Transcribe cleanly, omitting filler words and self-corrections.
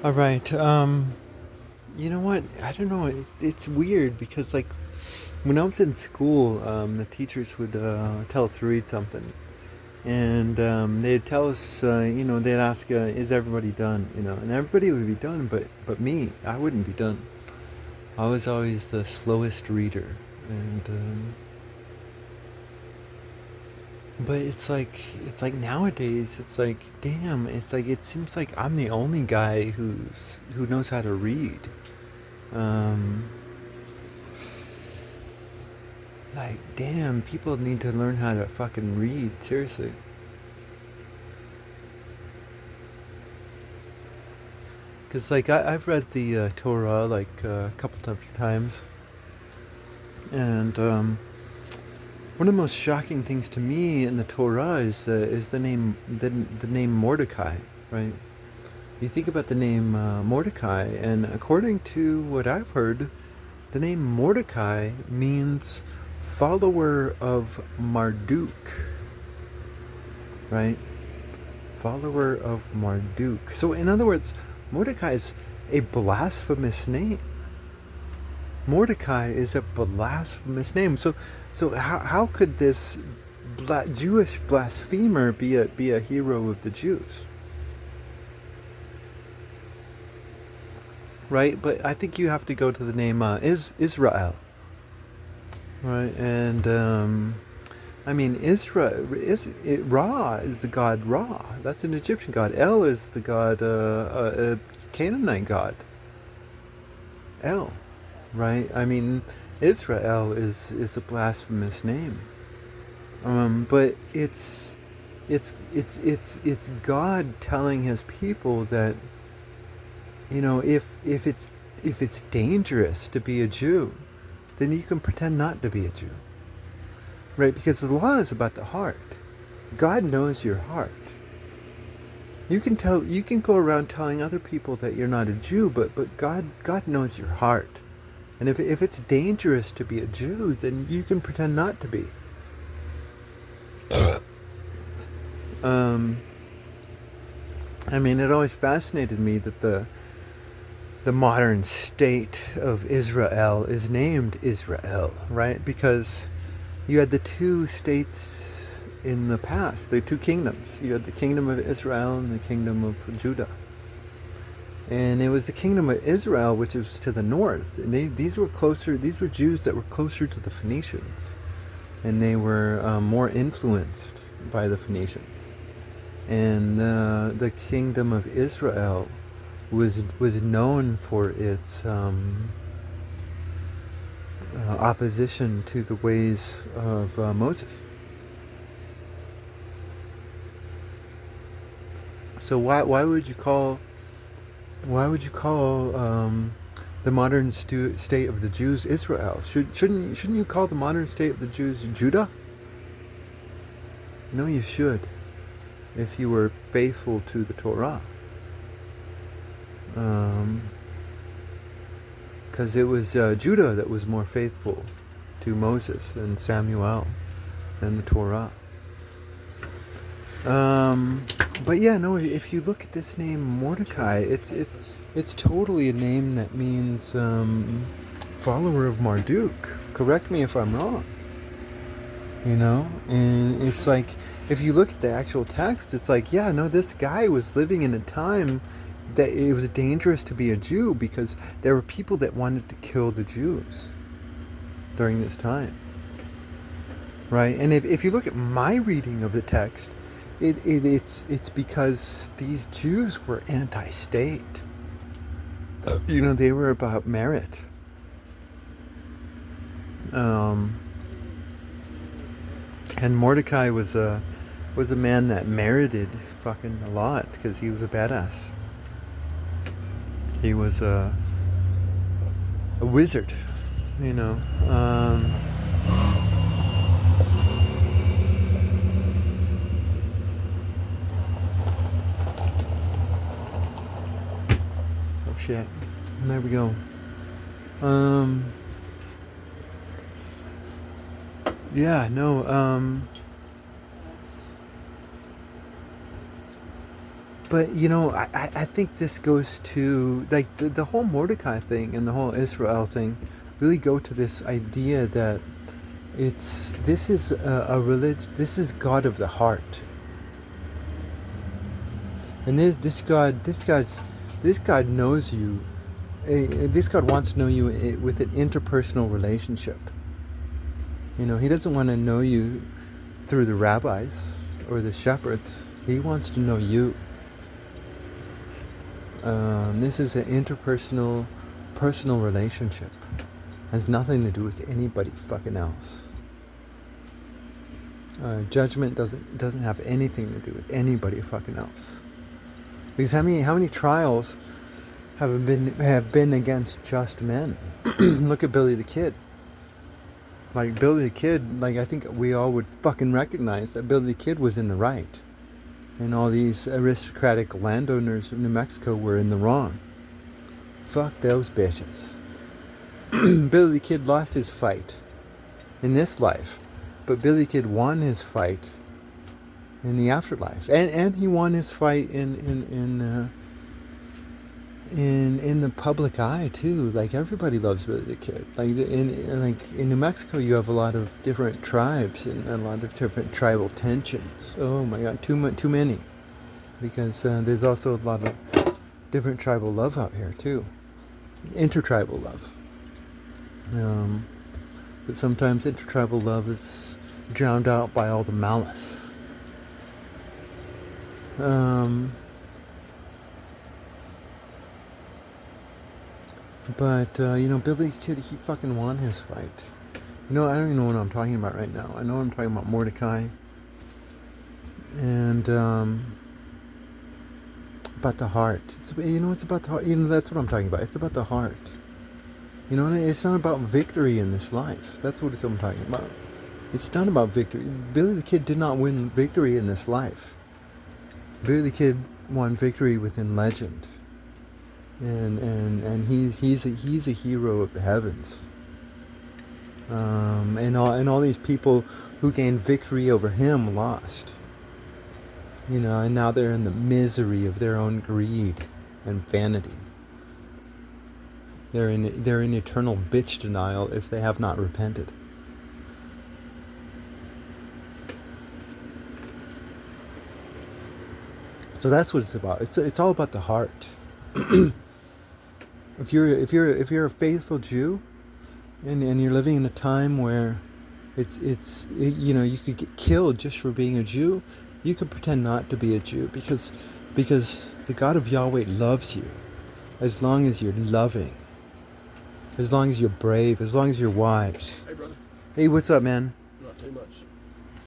All right. You know what? I don't know. It's weird because, like, when I was in school, the teachers would tell us to read something, and they'd tell us, they'd ask, "Is everybody done?" And everybody would be done, but me, I wouldn't be done. I was always the slowest reader, and but it's like nowadays, it's like, damn, it's like it seems like I'm the only guy who knows how to read. Um, like, damn, people need to learn how to fucking read, seriously. Because, like, I've read the Torah, like, a couple of times. And one of the most shocking things to me in the Torah is the name Mordecai, right? You think about the name Mordecai, and according to what I've heard, the name Mordecai means follower of Marduk, right? Follower of Marduk. So, in other words, Mordecai is a blasphemous name. Mordecai is a blasphemous name. So how could this Jewish blasphemer be a hero of the Jews? Right? But I think you have to go to the name Israel, right? And I mean, Israel Ra is the god Ra. That's an Egyptian god. El is the god, Canaanite god. El, right? I mean, Israel is a blasphemous name. But it's God telling His people that, if it's dangerous to be a Jew, then you can pretend not to be a Jew, right? Because the law is about the heart. God knows your heart. You can go around telling other people that you're not a Jew, but God knows your heart. And if it's dangerous to be a Jew, then you can pretend not to be. Um, I mean, it always fascinated me that the modern state of Israel is named Israel, right? Because you had the two states in the past, the two kingdoms. You had the kingdom of Israel and the kingdom of Judah. And it was the kingdom of Israel, which was to the north. And these were closer, these were Jews that were closer to the Phoenicians. And they were more influenced by the Phoenicians. And the kingdom of Israel was known for its opposition to the ways of Moses. So why would you call the modern state of the Jews Israel? Shouldn't you call the modern state of the Jews Judah? No, you should, if you were faithful to the Torah. Because it was Judah that was more faithful to Moses and Samuel and the Torah. But yeah, no. If you look at this name Mordecai, it's totally a name that means follower of Marduk. Correct me if I'm wrong. And it's like, if you look at the actual text, it's like, yeah, no, this guy was living in a time that it was dangerous to be a Jew because there were people that wanted to kill the Jews during this time, right? And if you look at my reading of the text, it's because these Jews were anti-state. They were about merit. And Mordecai was a man that merited fucking a lot because he was a badass. He was a wizard, you know. Oh shit! There we go. Yeah, no. But you know, I think this goes to like the whole Mordecai thing and the whole Israel thing really go to this idea that this is a religion. This is God of the heart, and this God knows you. This God wants to know you with an interpersonal relationship. You know, He doesn't want to know you through the rabbis or the shepherds. He wants to know you. This is an interpersonal, personal relationship. Has nothing to do with anybody fucking else. Judgment doesn't have anything to do with anybody fucking else. Because how many trials have been against just men? Look at Billy the Kid. Like Billy the Kid, like I think we all would fucking recognize that Billy the Kid was in the right. And all these aristocratic landowners in New Mexico were in the wrong. Fuck those bitches. Billy the Kid lost his fight in this life, but Billy the Kid won his fight in the afterlife, and he won his fight in the public eye too. Like everybody loves Billy the Kid. Like in New Mexico, you have a lot of different tribes and a lot of different tribal tensions. Oh my God, too many, because there's also a lot of different tribal love out here too, intertribal love. But sometimes intertribal love is drowned out by all the malice. But you know, Billy Kid, he fucking won his fight. You know, I don't even know what I'm talking about right now. I know I'm talking about Mordecai. And about the heart. It's about the heart. You know, that's what I'm talking about. It's about the heart. You know, it's not about victory in this life. That's what I'm talking about. It's not about victory. Billy the Kid did not win victory in this life. Billy the Kid won victory within legend. And he's a hero of the heavens. And all these people who gained victory over him lost. You know, and now they're in the misery of their own greed and vanity. They're in eternal bitch denial if they have not repented. So that's what it's about. It's all about the heart. If you're a faithful Jew, and you're living in a time where you know, you could get killed just for being a Jew, you could pretend not to be a Jew because the God of Yahweh loves you, as long as you're loving, as long as you're brave, as long as you're wise. Hey, brother. Hey, what's up, man? Not too much.